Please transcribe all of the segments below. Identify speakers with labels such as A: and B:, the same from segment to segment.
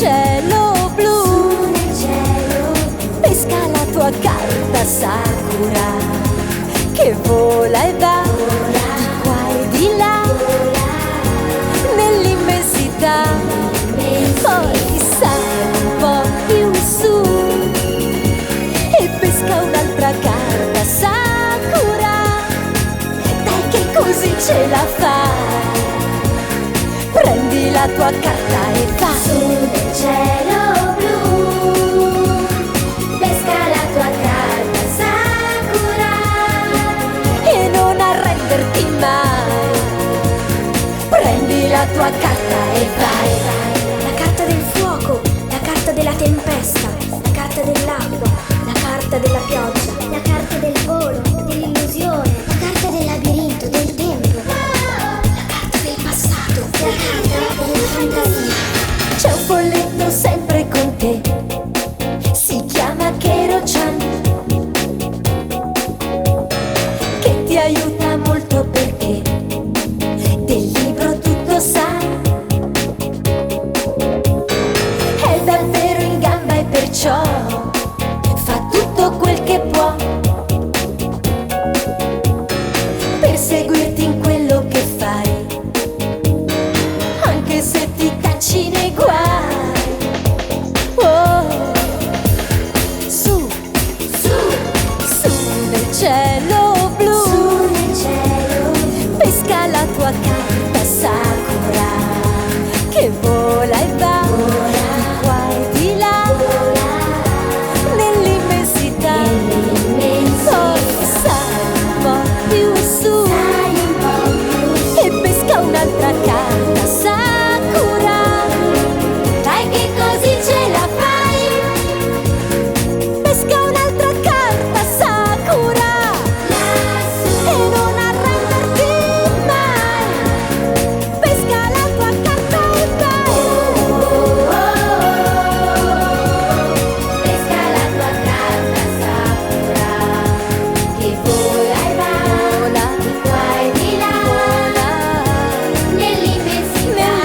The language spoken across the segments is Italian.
A: cielo blu,
B: su nel cielo,
A: pesca la tua carta Sakura, che vola e va di qua e di là, nell'immensità. Poi sale un po' più su e pesca un'altra carta Sakura. Dai che così ce la fai, prendi la tua carta e vai.
B: su nel cielo blu, pesca la tua carta Sakura,
A: E non arrenderti mai, prendi la tua carta e vai.
B: la carta del fuoco, la carta della tempesta, la carta dell'acqua, la carta della pioggia, la carta del volo, dell'illusione, la carta del labirinto, del tempo, la carta del passato, la carta della fantasia.
A: C'è un folletto sempre con te, si chiama Kero-chan, che ti aiuta molto perché del libro tutto sa. È davvero in gamba e perciò fa tutto quel che può per seguirti in quello che fai, anche se ti cacci nei guai. Oh, su, su nel cielo blu,
B: Su nel cielo,
A: pesca la tua carta Sakura, che vola e va di qua e di là, nell'immensità. Poi sale un po' più su
B: sai un po' più.
A: e pesca un'altra carta Sakura. Dai che così ce la fai, pesca un'altra carta Sakura e non arrenderti mai, pesca la tua carta e vai.
B: Pesca la tua carta Sakura, che vola e va di qua e di là, nell'immensità.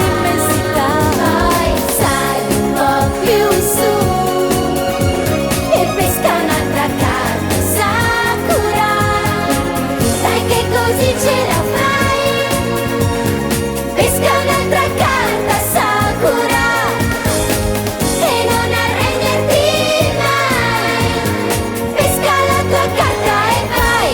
A: Poi sale un po' più su e pesca un'altra carta Sakura. Dai che così ce la fai, pesca un'altra carta Sakura e non arrenderti mai, pesca la tua carta e vai.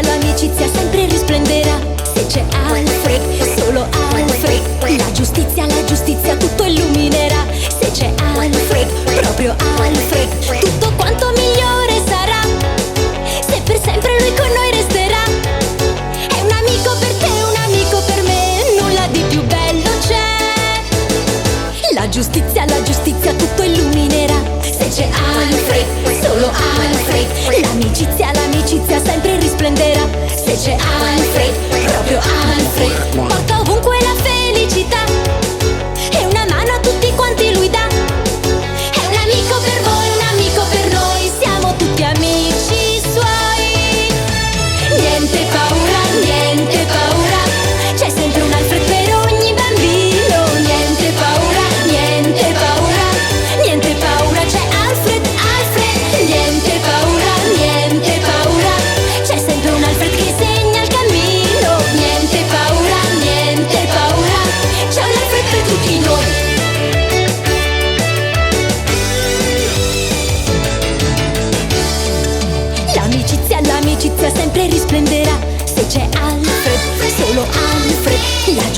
A: L'amicizia sempre risplenderà se c'è Alfred, solo Alfred. La giustizia tutto illuminerà se c'è Alfred, proprio Alfred. Tutto quanto migliore sarà se per sempre lui con noi resterà. È un amico per te, un amico per me, nulla di più bello c'è. La giustizia tutto illuminerà se c'è Alfred, solo Alfred. L'amicizia sempre risplenderà se c'è Alfred, proprio Alfred. Porta ovunque la felicità e una mano a tutti quanti lui dà. È un amico per voi, un amico per noi, siamo tutti amici suoi. Niente paura, c'è sempre un Alfred per ogni bambino. Niente paura, c'è Alfred. Niente paura, c'è sempre un Alfred che segna il cammino. Niente paura, c'è un Alfred per tutti noi. L'amicizia sempre risplenderà se c'è Alfred, solo Alfred. La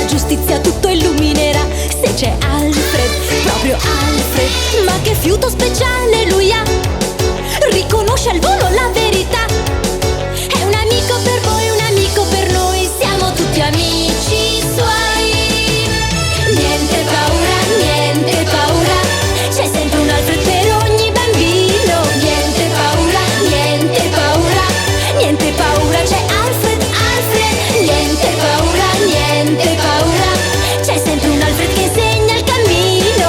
A: giustizia tutto illuminerà se c'è Alfred, proprio Alfred. Ma che fiuto speciale lui ha, riconosce al volo la verità. È un amico per voi, un amico per noi, siamo tutti amici suoi. Niente paura, c'è sempre un Alfred per ogni bambino. Niente paura, c'è Alfred. Niente paura, c'è sempre un Alfred che segna il cammino.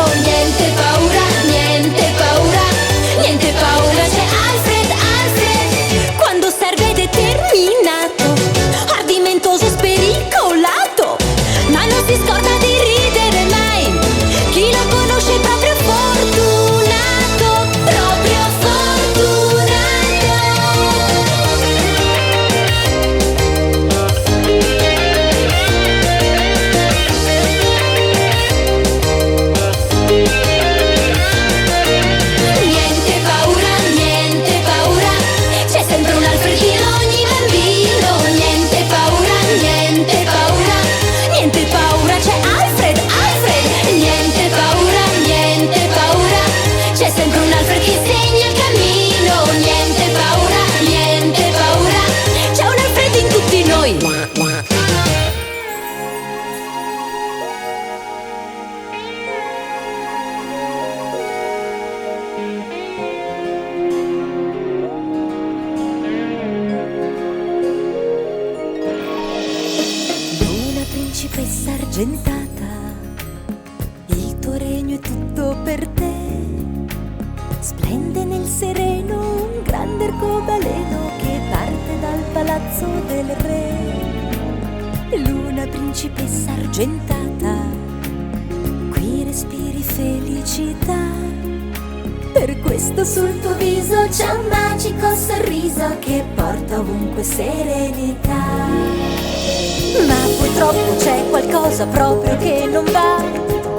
A: principessa argentata, il tuo regno è tutto per te. Splende nel sereno un grande arcobaleno che parte dal palazzo del re. Luna principessa argentata, qui respiri felicità. Per questo sul tuo viso c'è un magico sorriso che porta ovunque serenità. Ma purtroppo c'è qualcosa proprio che non va,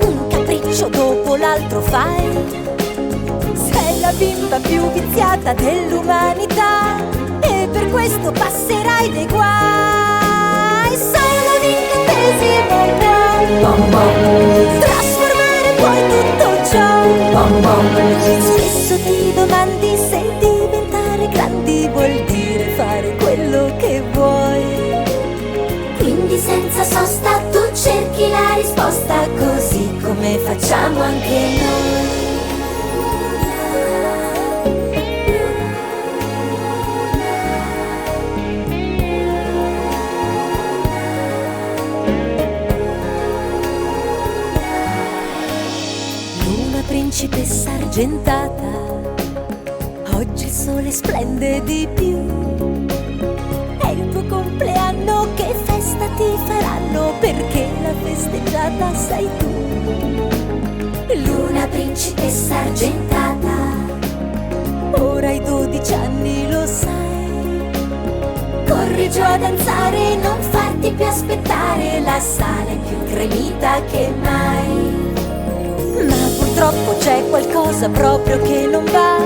A: un capriccio dopo l'altro fai. Sei la bimba più viziata dell'umanità e per questo passerai dei guai. Solo l'incantesimo può trasformare poi tutto ciò. Spesso ti domandi se diventare grandi vuol dire fare quello che vuoi. Quindi senza sosta tu cerchi la risposta, così come facciamo anche noi. Luna principessa argentata, oggi il sole splende di più. È il tuo compleanno, che festa ti faranno, perché la festeggiata sei tu. Luna principessa argentata, ora hai 12 anni, lo sai. Corri giù a danzare, non farti più aspettare, la sala è più gremita che mai. Ma purtroppo c'è qualcosa proprio che non va,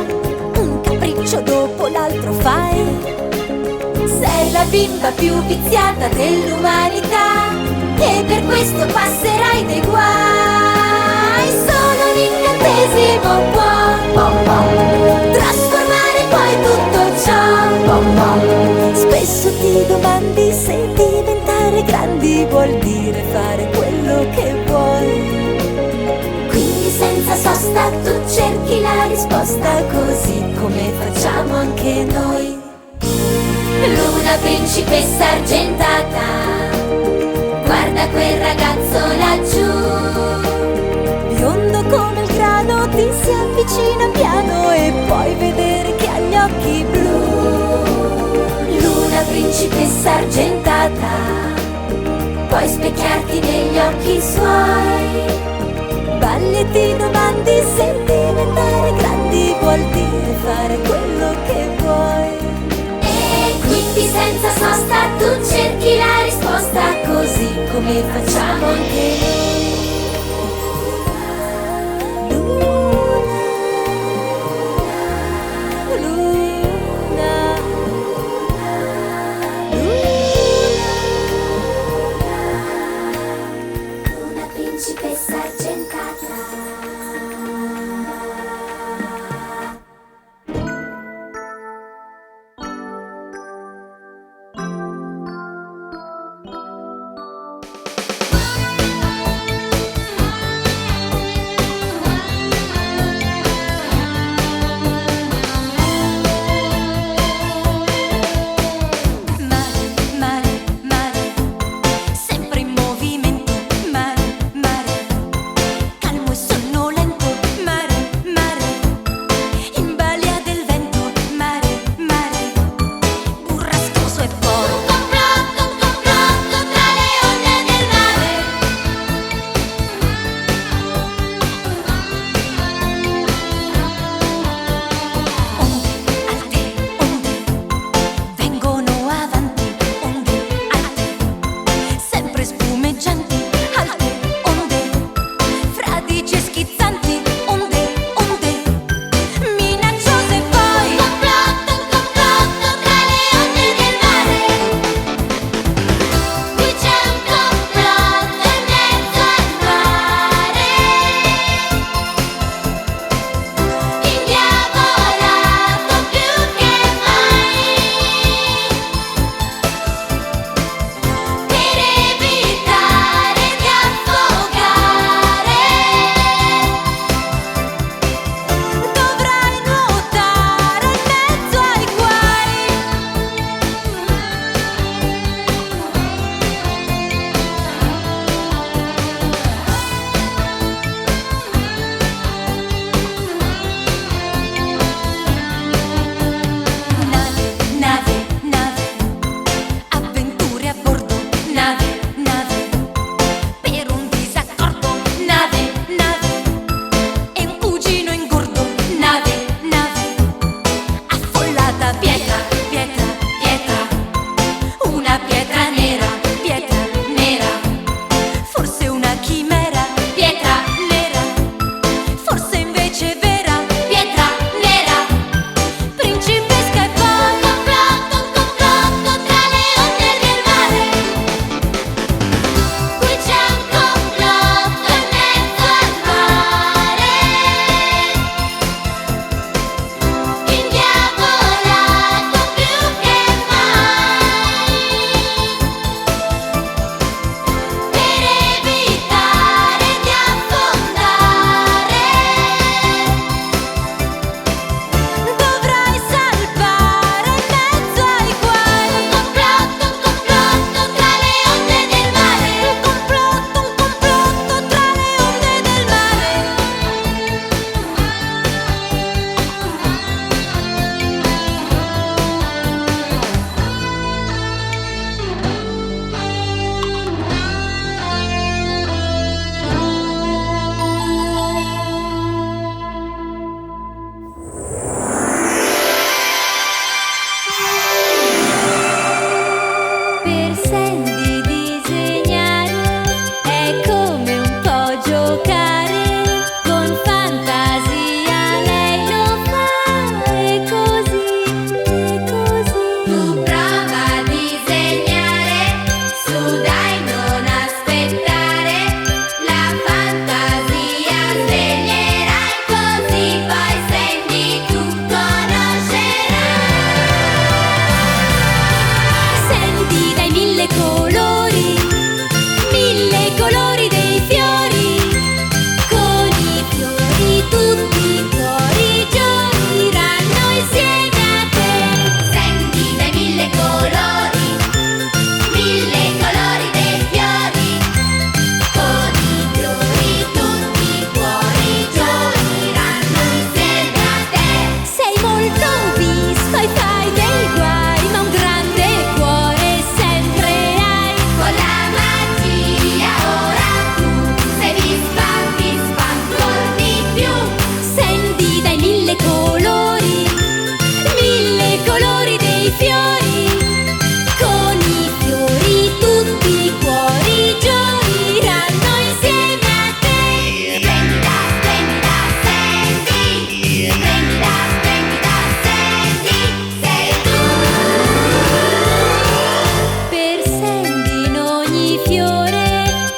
A: un capriccio dopo l'altro fai. Sei la bimba più viziata dell'umanità e per questo passerai dei guai. Solo l'incantesimo può trasformare poi tutto ciò. Spesso ti domandi se diventare grandi vuol dire fare quello che vuoi. Quindi senza sosta tu cerchi la risposta, così come facciamo anche noi. Luna principessa argentata, guarda quel ragazzo laggiù, biondo come il grano, ti si avvicina piano e puoi vedere che ha gli occhi blu. Luna principessa argentata, puoi specchiarti negli occhi suoi. Balli e ti domandi se diventare grandi vuol dire fare quello che vuoi. Quindi senza sosta tu cerchi la risposta, così come facciamo anche noi. Luna, Luna principessa argentata.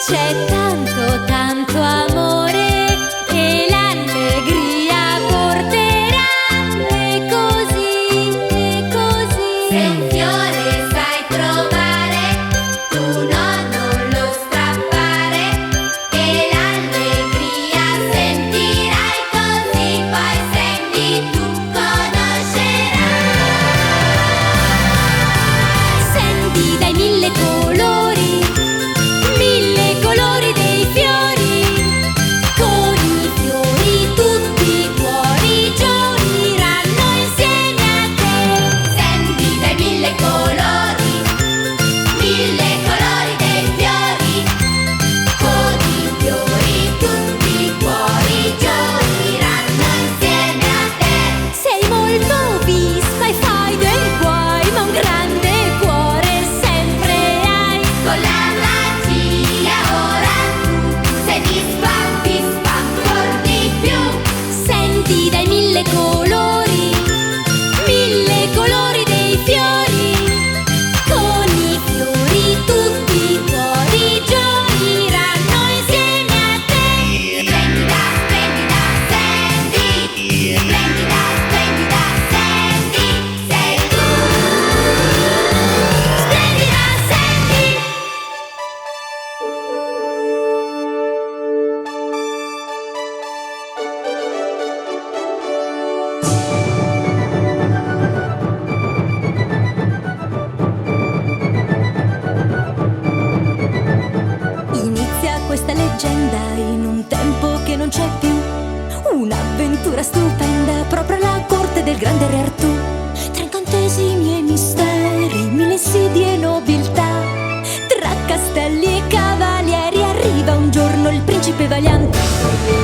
A: c'è tanto tanto amore e l'allegria porterà. E così, e così.
C: Se un fiore sai trovare, tu no, non lo strappare, e l'allegria sentirai, così poi senti tu conoscerai.
A: Senti dai mille colori dei fiori, con i fiori tutti i cuori gioiranno insieme a te.
C: Senti dai mille colori dei fiori, con i fiori tutti i cuori gioiranno insieme a te.
A: Sei molto vispa e fai dei guai, ma un grande cuore sempre hai.
C: Con la magia ora tu sei vispa ancor di più.
A: Senti dai mille colori dei fiori, con i fiori tutti i cuori gioiranno insieme a te.
C: Splendida, splendida Sandy, splendida, splendida Sandy, sei tu.
A: Splendida Sandy! Inizia questa leggenda in un tempo che non c'è più. Un'avventura stupenda proprio alla corte del grande re Artù. Tra incantesimi e misteri, mille insidie e nobiltà. Tra castelli e cavalieri arriva un giorno il principe Valiant.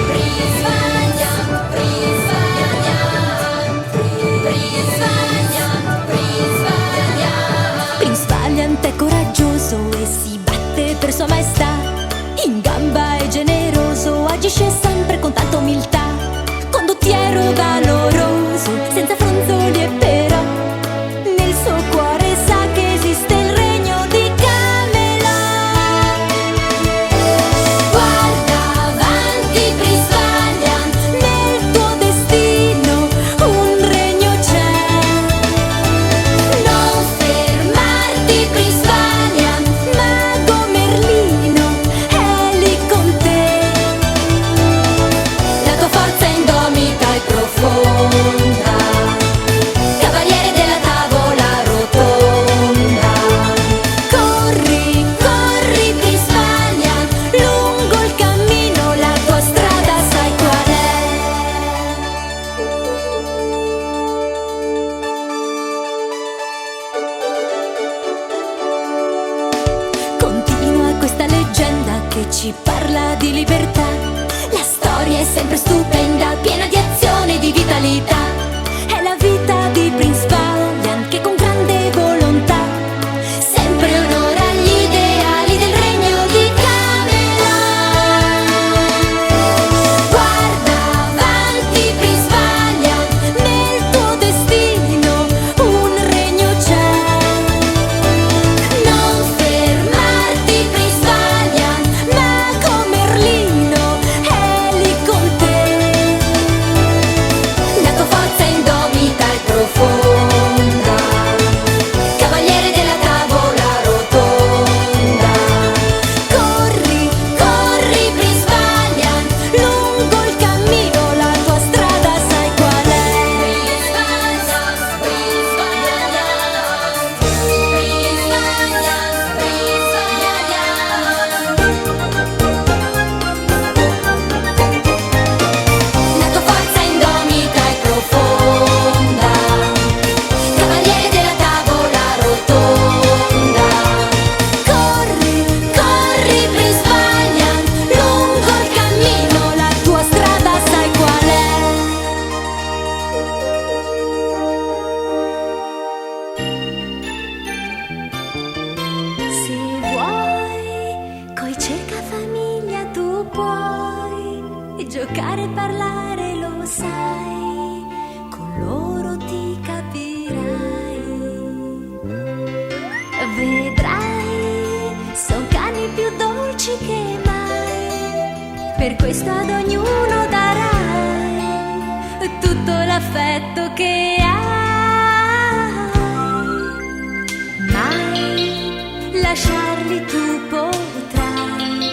C: Prince Valiant, Prince Valiant, Prince Valiant, Prince Valiant.
A: Prince Valiant è coraggioso e si batte per sua maestà. In gamba è generoso, agisce sempre con tanta umiltà. Condottiero valoroso, senza fronzoli e però, nel suo cuore sa che esiste il regno di Camelot.
C: Guarda avanti, Prince Valiant,
A: Nel tuo destino un regno c'è.
C: non fermarti, Prince Valiant.
A: Mago Merlino è lì con te.
C: La tua forza è indomita e profonda, cavaliere della tavola rotonda.
A: Corri, corri Prince Valiant, lungo il cammino la tua strada sai qual è. Continua questa leggenda che ci parla di libertà. La storia è sempre stupenda, piena di azione e di vitalità. È la vita di Prince Valiant che con grande volontà sempre onora gli ideali del regno di Camelot.
C: Guarda avanti, Prince Valiant,
A: Nel tuo destino un regno c'è.
C: non fermarti, Prince Valiant.
A: Mago Merlino è lì con te.
C: La tua forza è indomita e profonda, cavaliere della tavola rotonda.
A: Corri,
C: Corri, Prince Valiant,
A: lungo il cammino la tua strada sai qual è.
C: Prince Valiant, Prince Valiant, Prince Valiant, Prince Valiant. La tua forza è indomita e profonda, cavaliere della tavola rotonda.
A: Corri,
C: Corri, Prince Valiant,
A: lungo il cammino la tua strada sai qual è. Se vuoi, coi cercafamiglia tu puoi giocare e parlare, lo sai, con loro ti capirai. Vedrai, son cani più dolci amici che mai per questo ad ognuno darai tutto l'affetto che hai. Mai lasciarli tu potrai,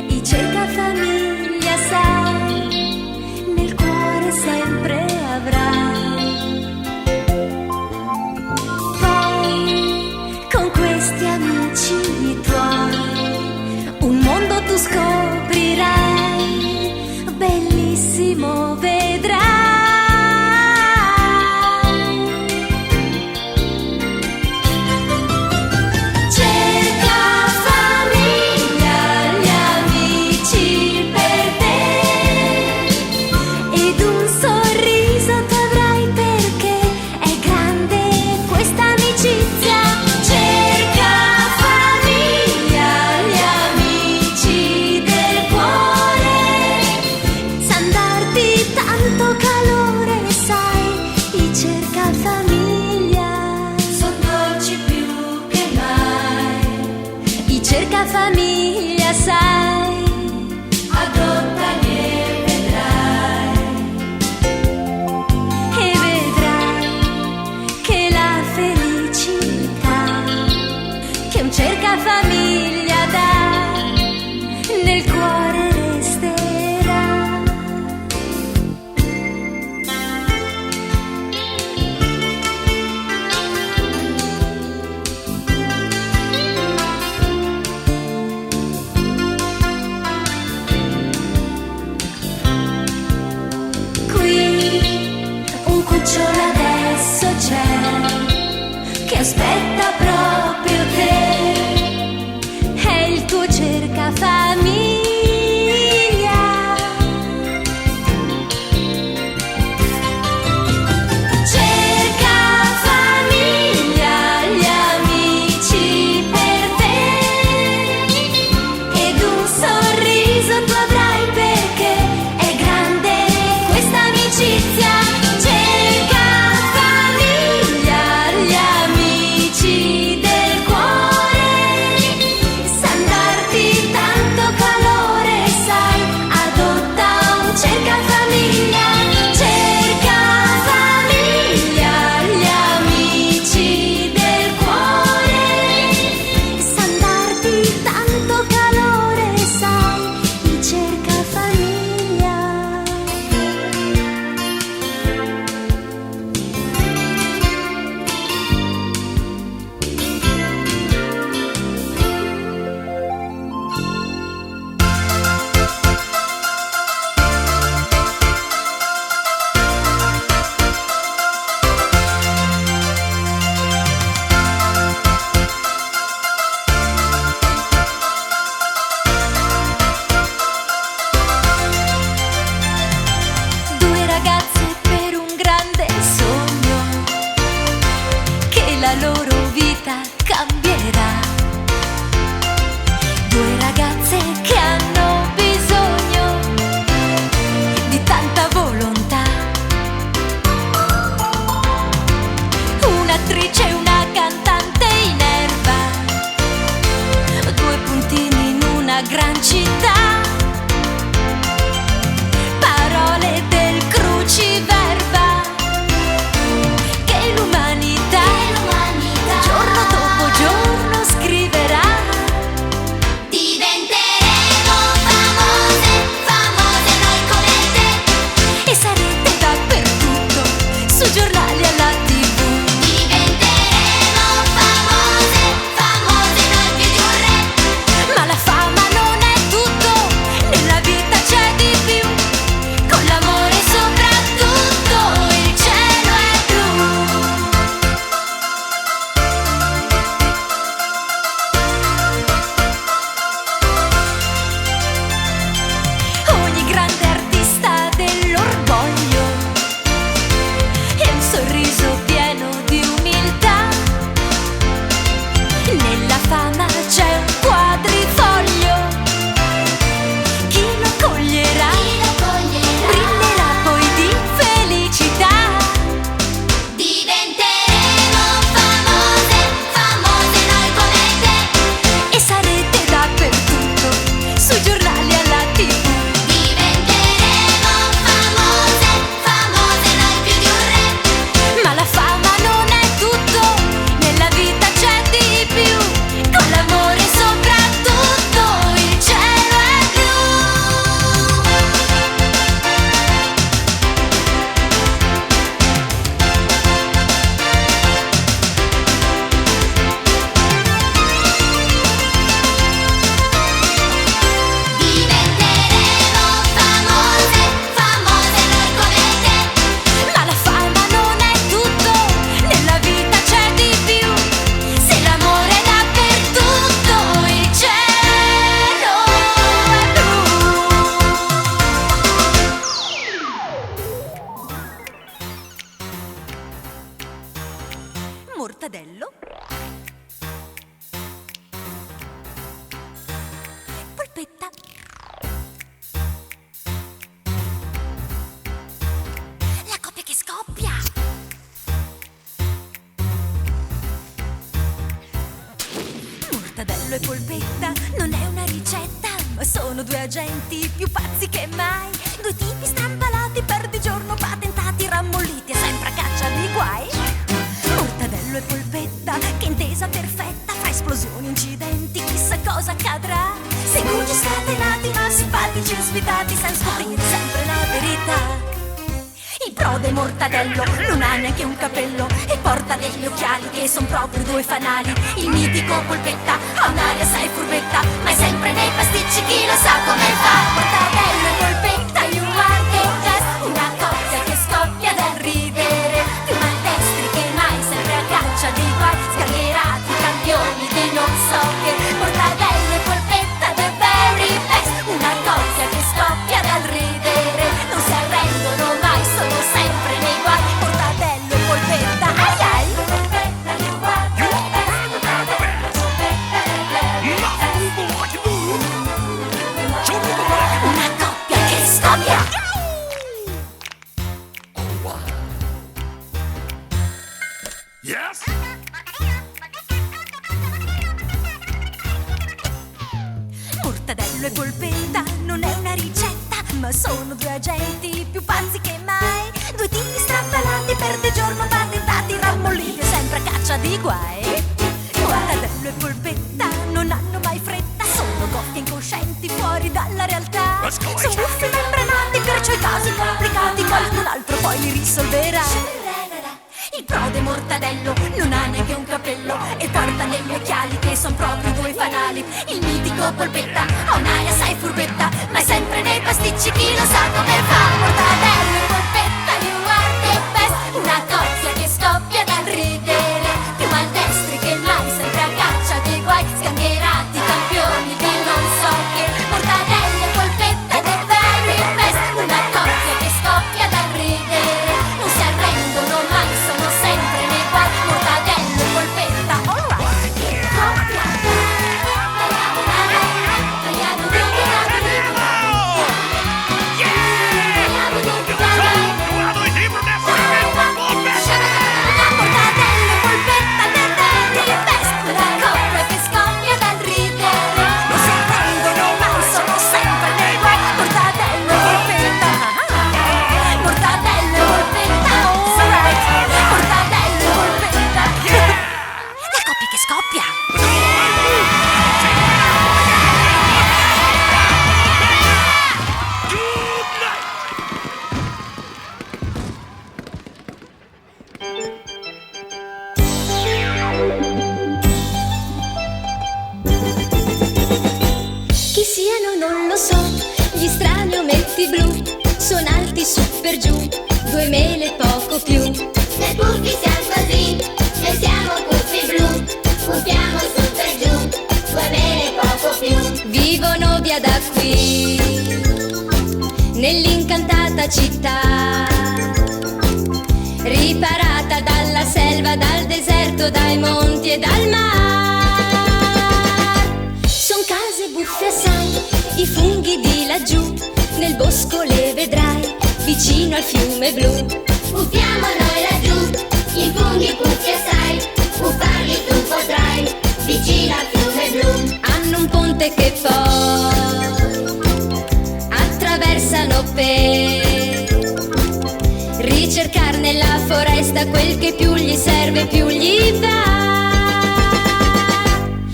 A: i cercafamiglia sai, nel cuore sempre avrai. Poi con questi amici tuoi un mondo tu scoprirai, bellissimo vedrai. Cercafamiglia sai, adottali e vedrai che la felicità che un cercafamiglia dà nel cuore resterà. Cucciolo adesso c'è che aspetta proprio te, è il tuo cercafamiglia. Cercafamiglia, gli amici per te, ed un sorriso tu avrai perché è grande questa amicizia. La loro vita cambierà. Due ragazze che hanno bisogno di tanta volontà. Un'attrice e una cantante in erba, due puntini in una gran città. Parole del cruciverba che l'umanità giorno dopo giorno scriverà.
C: Diventeremo famose, famose noi come te,
A: E sarete dappertutto, su giornali alla TV.
C: diventeremo famose, famose noi più di un re.
A: Ma la fama non è tutto, polpetta non è una ricetta, ma sono due agenti più pazzi che mai. Due tipi strampalati, per di giorno patentati, rammolliti e sempre a caccia di guai. Mortadello e polpetta, che intesa perfetta, fra esplosioni, incidenti, chissà cosa accadrà. Segugi scatenati ma simpatici e svitati, senza scoprire sempre la verità. Il prode Mortadello non ha neanche un capello e porta degli occhiali che son proprio due fanali. Il mitico polpetta ha un'aria assai furbetta, ma è sempre nei pasticci, chi lo sa come fa. Mortadello e polpetta, you are the best, una coppia che scoppia dal ridere, più maldestri che mai, sempre a caccia di guai, sgangherati, campioni di non so che. Mortadello e polpetta, the very best, una coppia che scoppia dal ridere, non si arrendono mai, sono sempre nei guai. Mortadello e polpetta, ai ai. Polpetta, you are the best, Mortadello e polpetta, una coppia che scoppia.
D: Yes?
A: Mortadello e polpetta non è una ricetta, ma sono due agenti più pazzi che mai. Due tipi strampalati, per di giorno patentati, rammolliti e sempre a caccia di guai. Mortadello e polpetta non hanno mai fretta, sono goffi incoscienti fuori dalla realtà. Sono buffi membranati, perciò i casi complicati qualcun altro poi li risolverà. Il prode Mortadello non ha neanche un capello e porta negli occhiali che son proprio due fanali. Il mitico polpetta ha un'aria assai furbetta, ma è sempre nei pasticci, chi lo sa come fa. Mortadello e polpetta, you are the best, una coppia che scoppia dal ridere, più maldestri che mai, sempre a caccia di guai, sgangherati, campioni di non so che. Mortadello e polpetta, the very best, una coppia che scoppia dal ridere, non si arrendono mai, sono sempre nei guai. Mortadello e polpetta, alright, coppia. Mortadello e polpetta, the very best, una coppia che scoppia dal ridere, non si arrendono mai, sono sempre nei guai. Mortadello e polpetta, Mortadello e polpetta, alright, Mortadello e polpetta, la coppia che scoppia.
B: Chi siano non lo so, gli strani ometti blu, sono alti su per giù, due mele poco più.
C: Noi puffi siamo così, noi siamo puffi blu, puffiamo su per giù, due mele poco più.
A: Vivono via da qui, nell'incantata città, riparata dalla selva, dal deserto, dai monti e dal mar. Son case buffe assai, i funghi di laggiù, nel bosco le vedrai, vicino al fiume blu.
C: Puffiamo noi laggiù, i funghi puffi assai, puffarli tu potrai, vicino al fiume blu.
A: Hanno un ponte che poi attraversano per ricercare nella foresta quel che più gli serve, più gli va.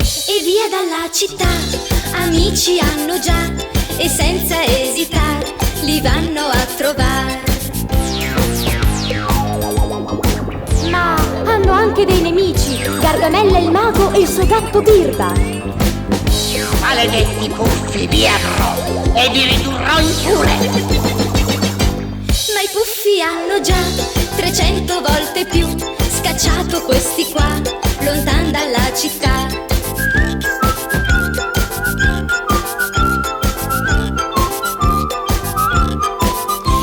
A: E via dalla città, amici hanno già, e senza esitare li vanno a trovare.
B: Ma hanno anche dei nemici, Gargamella il mago e il suo gatto Birba.
E: Maledetti puffi, vi erro e vi ridurrò in fune.
A: Ma i puffi hanno già 300 volte più scacciato questi qua, lontan dalla città.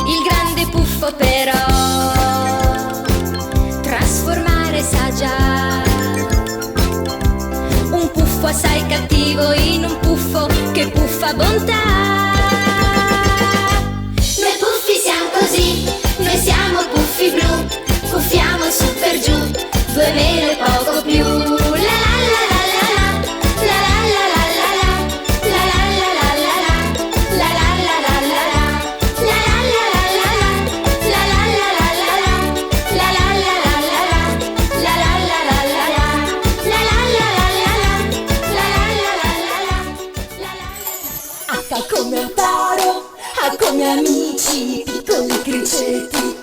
A: Il grande puffo però trasformare sa già, un puffo assai cattivo in un puffo che puffa bontà.
C: Noi puffi siamo così, noi siamo puffi blu, puffiamo su per giù, due mele poco più. La la la la la la, la la la
A: H come un taro, A come amici, piccoli criceti.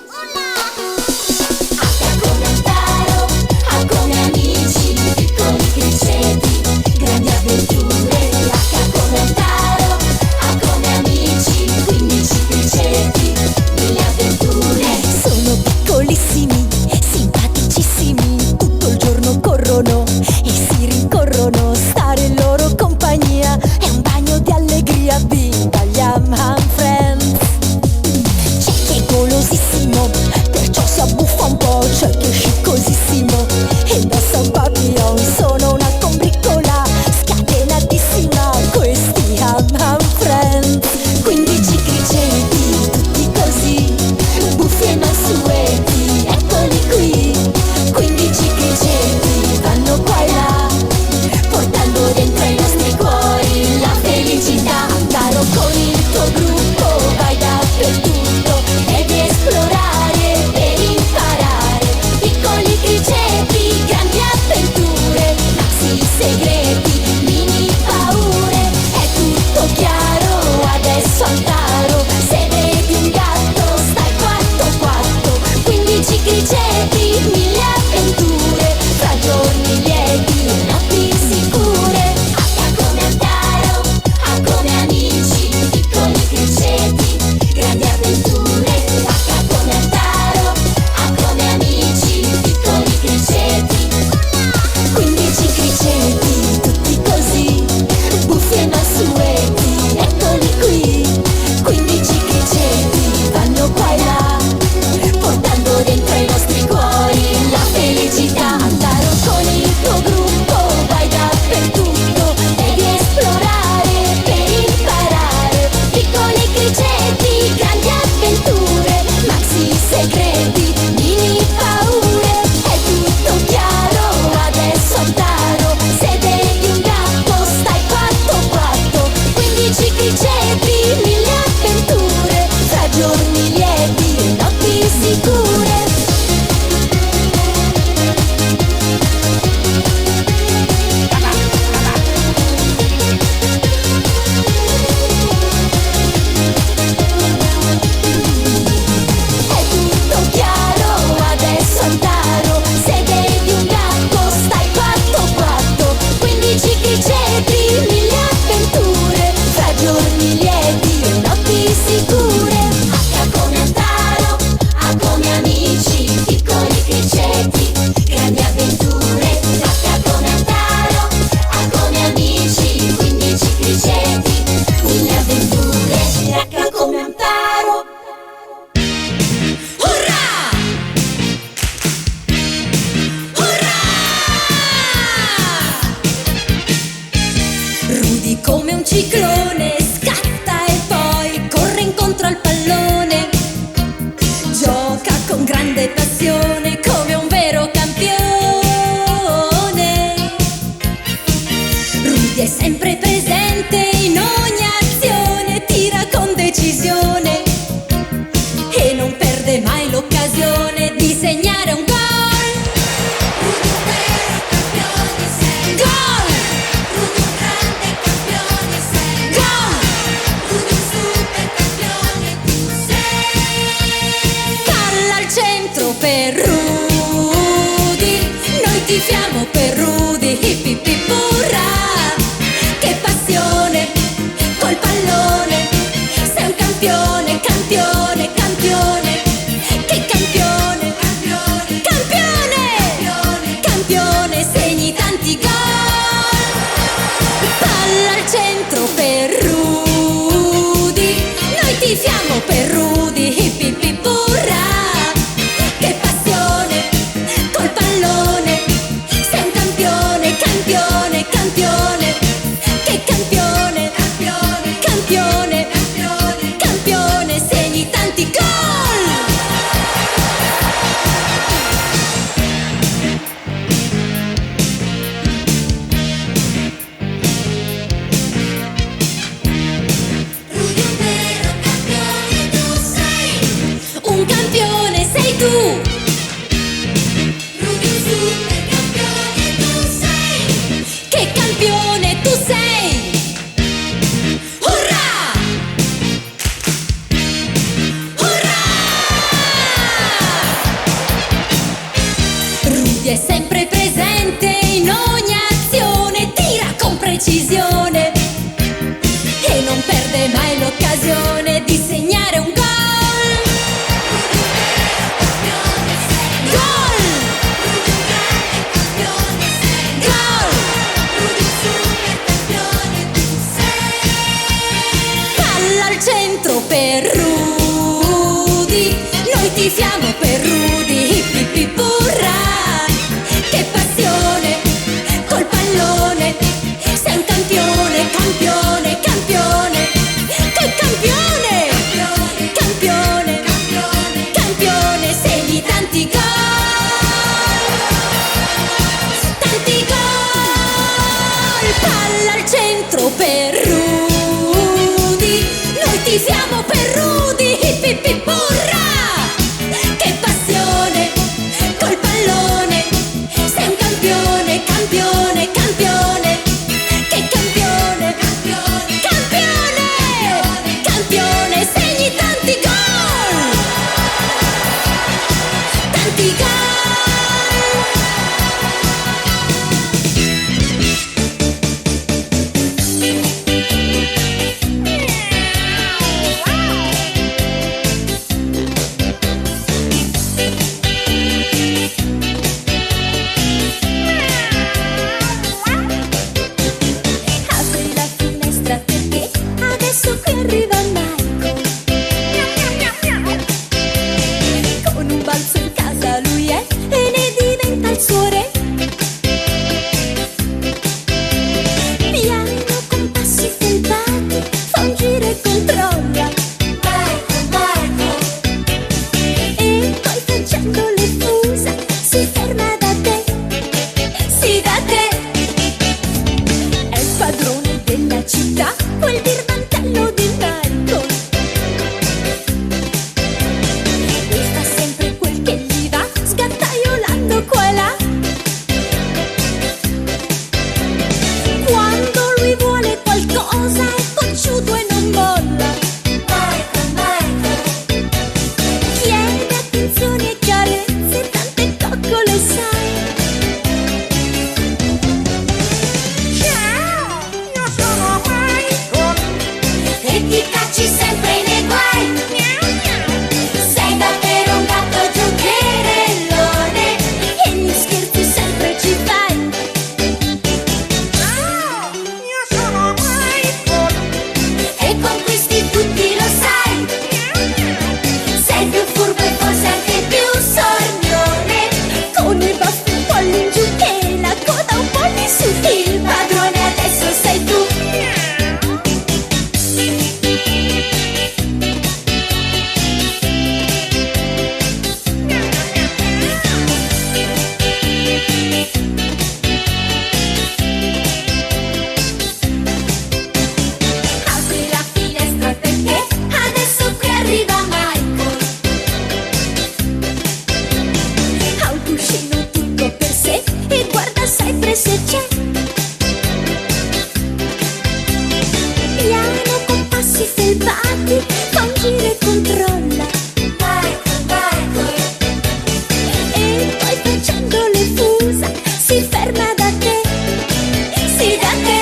A: H come un taro, A come amici, piccoli criceti, grandi avventure. H come un taro, A come amici, 15 criceti, 1000 avventure. Sono piccolissimi, simpaticissimi, tutto il giorno corrono e si rincorrono. Stare in loro compagnia è un bagno di allegria. Viva gli Ham Ham Friends! C'è chi è golosissimo, perciò si abbuffa un po'. C'è chi è sciccosissimo e indossa un papillon. Sono una combriccola scatenatissima, questi Ham Ham Friends. 15 criceti, tutti così, buffi e mansueti, eccoli qui. 15 criceti vanno qua e là, portando dentro ai nostri cuori la felicità. Caro, con il tuo gruppo vai dappertutto, devi esplorare per imparare. Piccoli criceti, grandi avventure, maxi segreti, mini paure. È tutto chiaro, adesso Antaro, se vedi un gatto stai quatto quatto. 15 criceti, 1000 avventure, fra giorni lieti e notti sicure. H come Antaro, A come amici, piccoli criceti, grandi avventure. H come Antaro, A come amici, piccoli criceti. 15 criceti, tutti così, buffi e mansueti, eccoli qui. 15 criceti vanno qua e là, portando dentro ai nostri cuori la felicità. Antaro, con il tuo gruppo vai dappertutto, devi esplorare per imparare. Piccoli criceti, grandi avventure, maxi segreti, mini paure. È tutto chiaro, adesso Antaro, se vedi un gatto stai quatto quatto. 15 criceti, 1000 avventure, fra giorni lieti e notti sicure. È tutto chiaro, adesso Antaro, se vedi un gatto stai quatto quatto. 15 criceti, 1000 avventure, fra giorni lieti e notti sicure. H come Antaro, A come amici, piccoli criceti, grandi avventure. H come Antaro, A come amici, 15 criceti, 1000 avventure. H come Antaro. Urrà! Urrà! Rudy come un ciclone scatta e poi corre incontro al pallone. Gioca con grande passione come un vero campione. Rudy è sempre presente in ogni azione, tira con decisione e non perde mai l'occasione di segnare un gol. Rudy un vero campione sei. Gol! Rudy un grande campione sei. Gol! Rudy un super campione tu sei. Palla al centro per Rudy, noi tifiamo per Rudy, hip hip hip urrà. Che passione col pallone, sei un campione, campione, campione. Che campione, campione, campione, campione, segni tanti gol. Palla al centro per Rudy, noi tifiamo per Rudy, hip hip hip urrà. Che passione col pallone, sei un campione, campione, campione. Che campione, campione, campione, campione, campione, segni tanti gol. Rudy un vero campione tu sei. Un campione sei tu. Rudy un super campione tu sei. Che campione tu sei. Urrà! centro per Rudy. Noi tifiamo per Rudy, hip hip hip urrà. Che passione col pallone, sei un campione, campione, campione. Che campione, campione, campione, campione, segni tanti gol. Tanti gol, palla al centro per Rudy. Noi tifiamo per Rudy, hip hip hip urrà. Che passione col pallone, sei un campione, campione, campione. Che campione, campione, campione, campione, segni tanti gol. Tanti gol. Apri la finestra perché adesso qui arriva Michael. Con un balzo in casa lui è e ne diventa il suo re. Piano con passi selvati fa un giro e controlla Michael, Michael. E poi facendo le fusa si ferma da te. Sì, da te. È il padrone della città, quel birbantello di Michael. Lui fa sempre quel che gli va, sgattaiolando qua e là. Quando lui vuole qualcosa è cocciuto e non molla. Michael, Michael. Chiede attenzioni e carezze, tante coccole sai. E ti cacci sempre nei guai. Sei davvero un gatto giocherellone e gli scherzi sempre ci fai. E conquisti tutti, lo sai. Sei più furbo e forse anche più sornione, con i baffi un po' in giù e la coda un po' in su. Il padrone adesso sei tu. Apri la finestra perché adesso qui arriva Michael. Ha un cuscino tutto per sé e guarda sempre se c'è. Piano con passi selvati fa un giro e controlla Michael, Michael. E poi facendo le fusa si ferma da te. Sì, da te.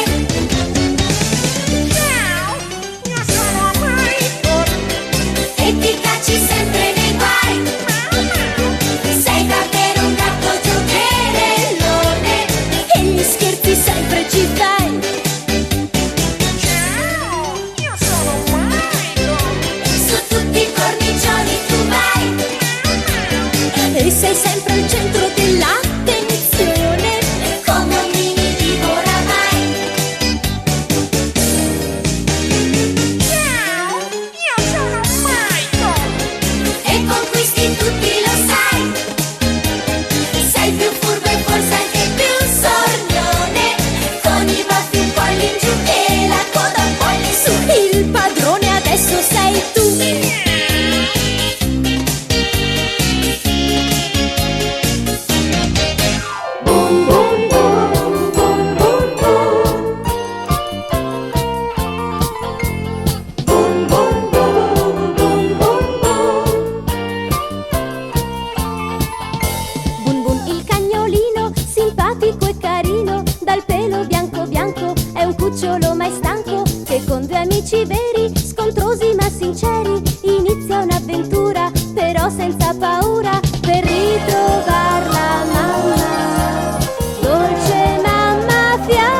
A: E ti cacci sempre nei guai. Sei davvero un gatto giocherellone e gli scherzi sempre ci fai. Su tutti i cornicioni tu vai e sei sempre al centro dell'attenzione, come un mini divo oramai. E conquisti tutti, lo sai. Sei più furbo e forse anche più sornione, con i baffi un po' in giù e la coda un po' in su. Il padrone adesso sei tu. Boom, boom, boom, boom, boom, boom. Boom, boom, boom, boom, boom, boom. Bun bun il cagnolino, simpatico e carino, dal pelo bianco bianco, è un cucciolo mai stanco, che con due amici veri, scontrosi ma sinceri, inizia un'avventura, però senza paura, per ritrovare la mamma, dolce mamma fiamma.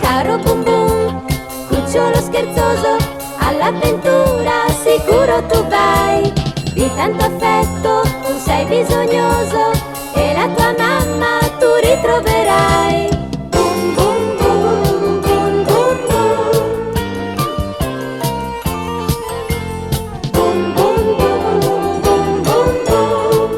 A: Caro bum bum, cucciolo scherzoso, scherzoso, all'avventura sicuro tu vai. Di tanto affetto tu sei bisognoso e la tua mamma tu ritroverai. Bum bum bum bum bum bum. Bum bum bum bum bum bum.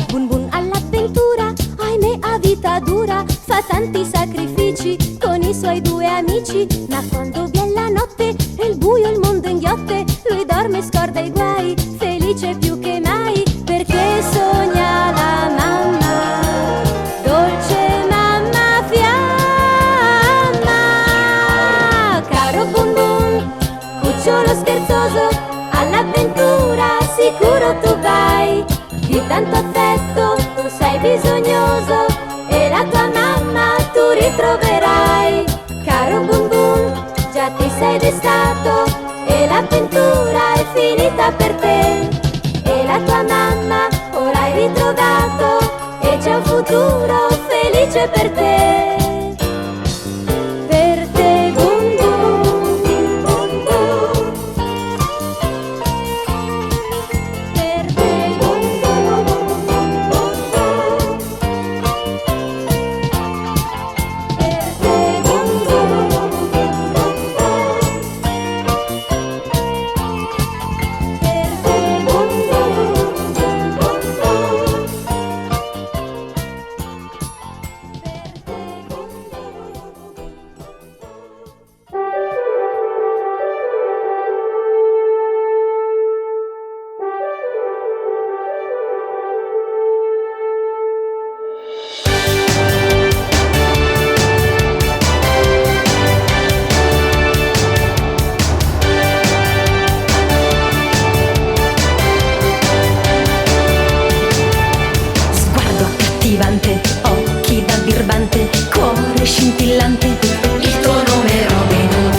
A: Bun bun all'avventura, ahimè a vita dura, fa tanti sacrifici con i suoi due amici. Ma quando viene la notte e il buio il mondo inghiotte, lui dorme e scorda i guai, felice più che mai, perché sogna la mamma, dolce mamma fiamma. Caro bun bun, cucciolo scherzoso, all'avventura sicuro tu vai. Di tanto affetto tu sei bisognoso e la tua mamma tu ritroverai. Caro bun bun, già ti sei destato e l'avventura è finita per te. E la tua mamma ora hai ritrovato e c'è un futuro felice per te. Per te bun bun bun bun. Per te bun bun bun bun. Per te bun bun bun bun. Per te bun bun bun bun. Sguardo accattivante, occhi da birbante, cuore scintillante. Il tuo nome è Robin Hood.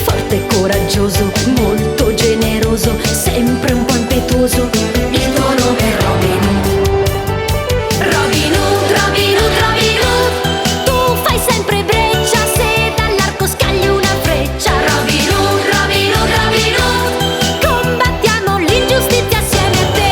A: Forte e coraggioso, molto generoso, sempre un po' impetuoso. Il tuo nome è Robin Hood. Robin Hood, Robin Hood, Robin Hood. Tu fai sempre breccia se dall'arco scagli una freccia. Robin Hood, Robin Hood, Robin Hood. Combattiamo l'ingiustizia assieme a te.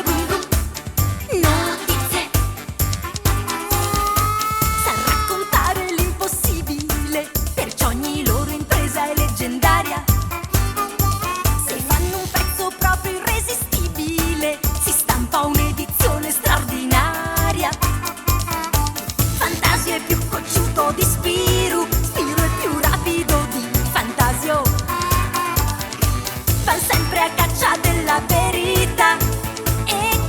A: brum brum. Notizie. Sa raccontare l'impossibile, perciò ogni loro impresa è leggendaria. Se fanno un pezzo proprio irresistibile, si stampa un'edizione straordinaria. Fantasio è più cocciuto di Spiro, Spiro è più rapido di Fantasio. Van sempre a caccia della verità e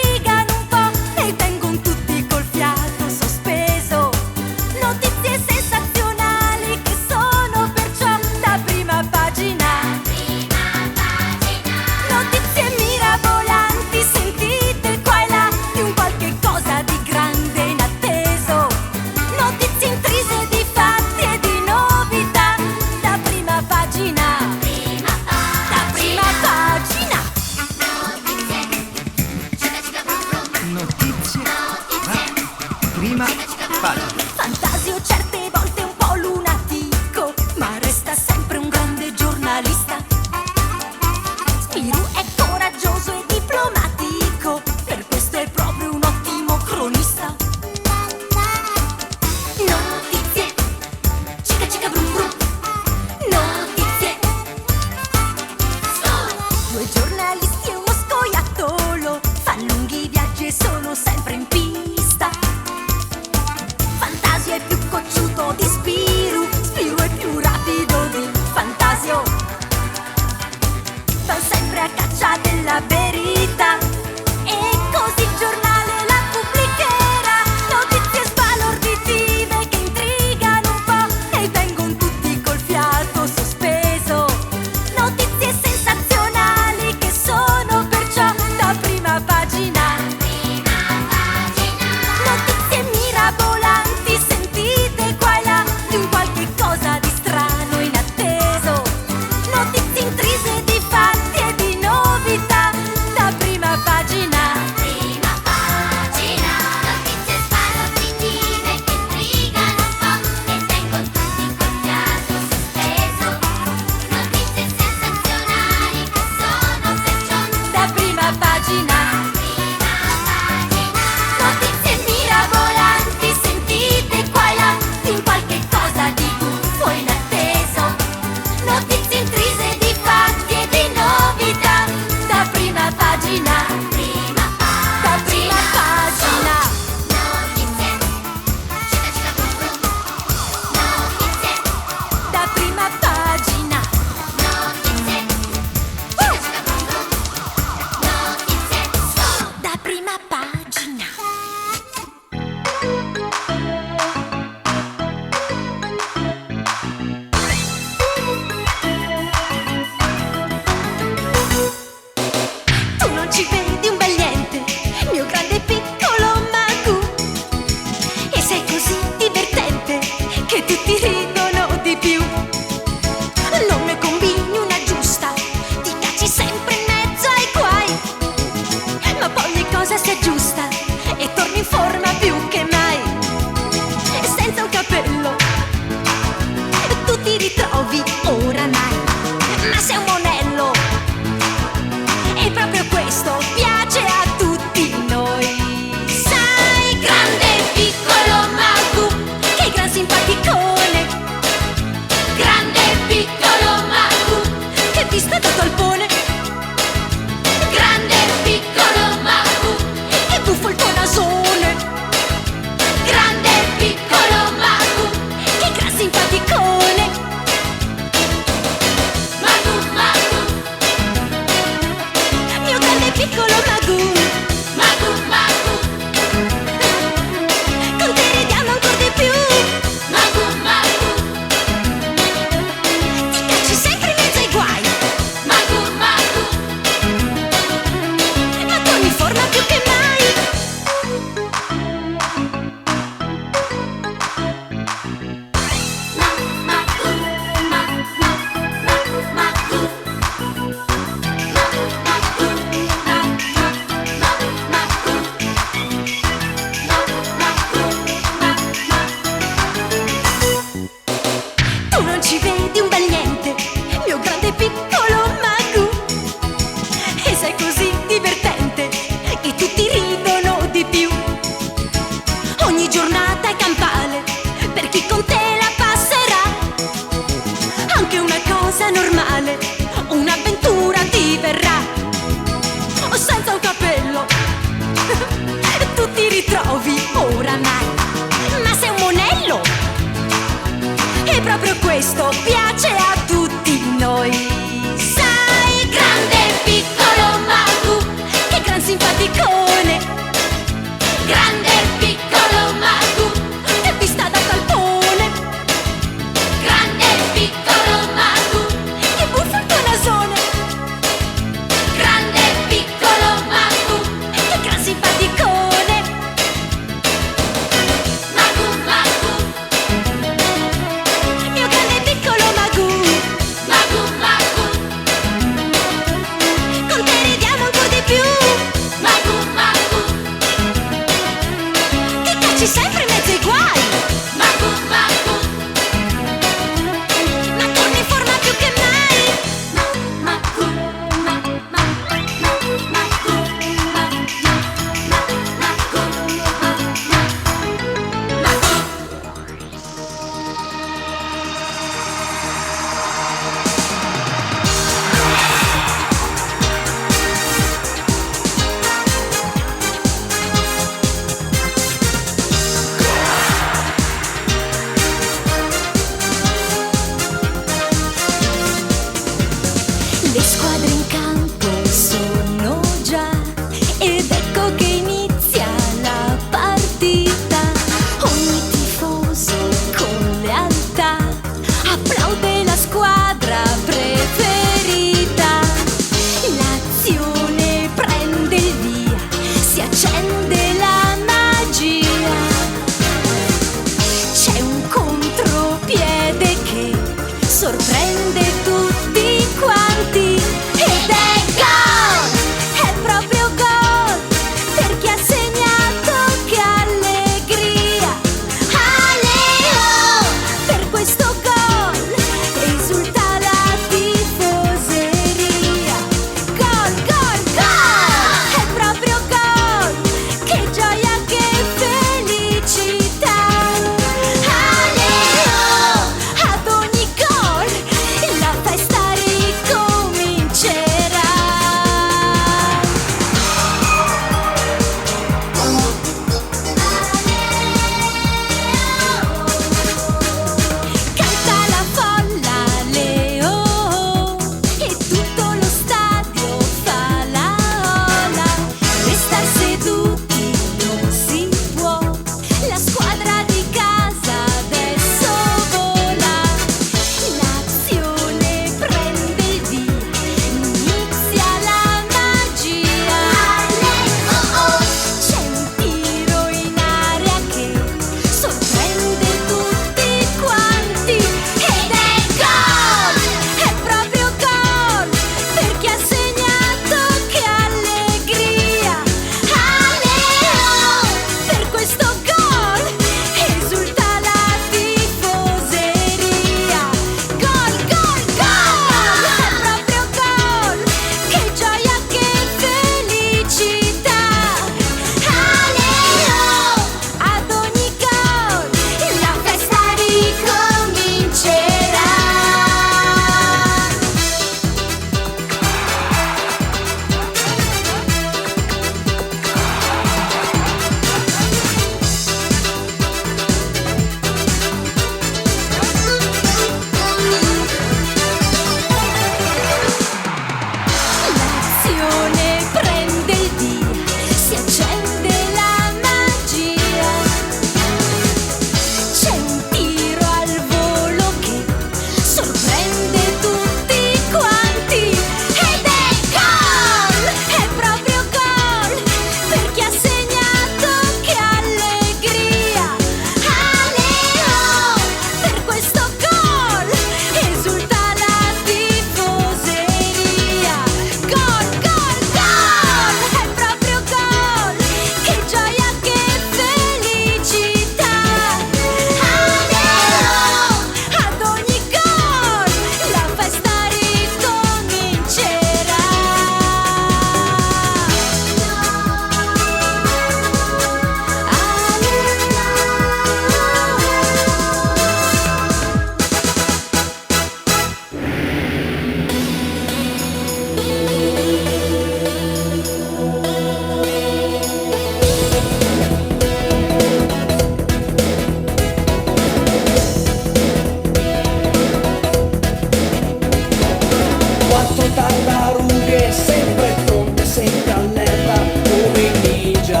F: Quattro tartarughe sempre pronte, sempre all'erba come i ninja.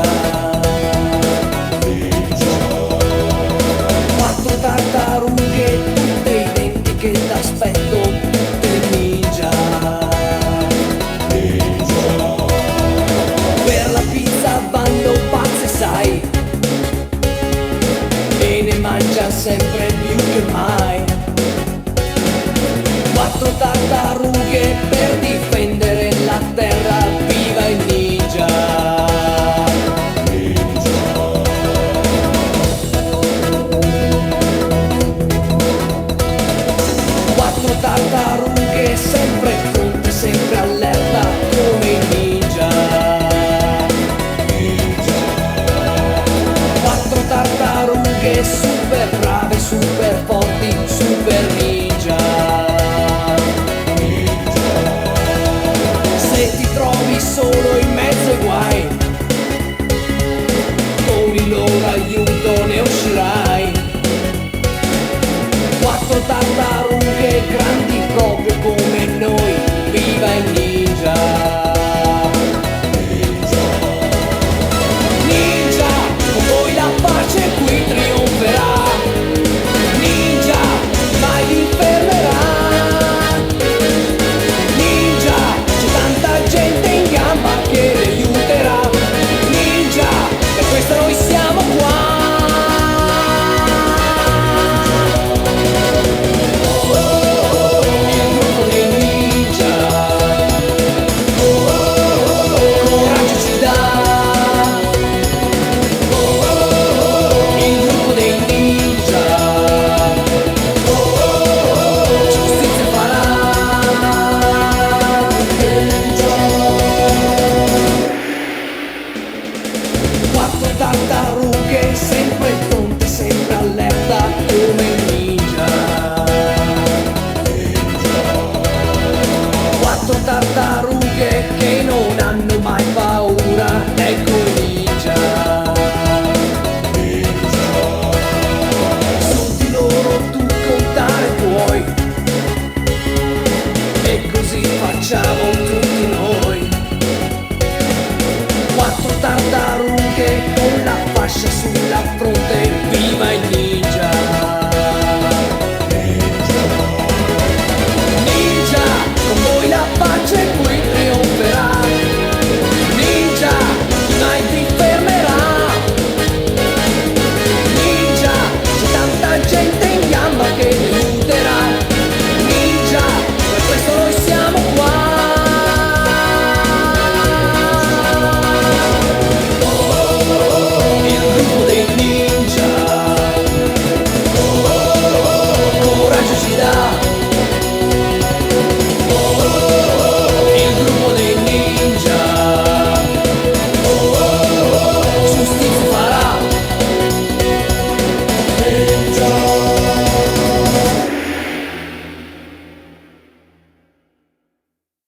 F: Quattro tartarughe tutte identiche d'aspetto, tutte ninja. Per la pizza vanno pazze, sai, e ne mangia sempre più che mai. Quattro tartarughe per difendere la terra, viva il ninja. Quattro tartarughe sempre pronte, sempre all'erba come i ninja. Quattro tartarughe super brave, super forti, super ninja. Se ti trovi solo in mezzo ai guai, con il loro aiuto ne uscirai. Quattro tartarughe grandi proprio come noi, viva il ninja. Ninja, con voi la pace qui trionferà. Ninja, mai vi fermerà. Ninja, c'è tanta gente in gamba che le aiuterà. Ninja, per questo noi siamo qua. Il gruppo dei ninja, coraggio ci dà. Il gruppo dei ninja, giustizia farà. Quattro tartarughe sempre pronte, sempre all'erba come i ninja. Quattro tartarughe che non hanno mai paura, ecco i ninja. Su di loro tu contare puoi, e così facciamo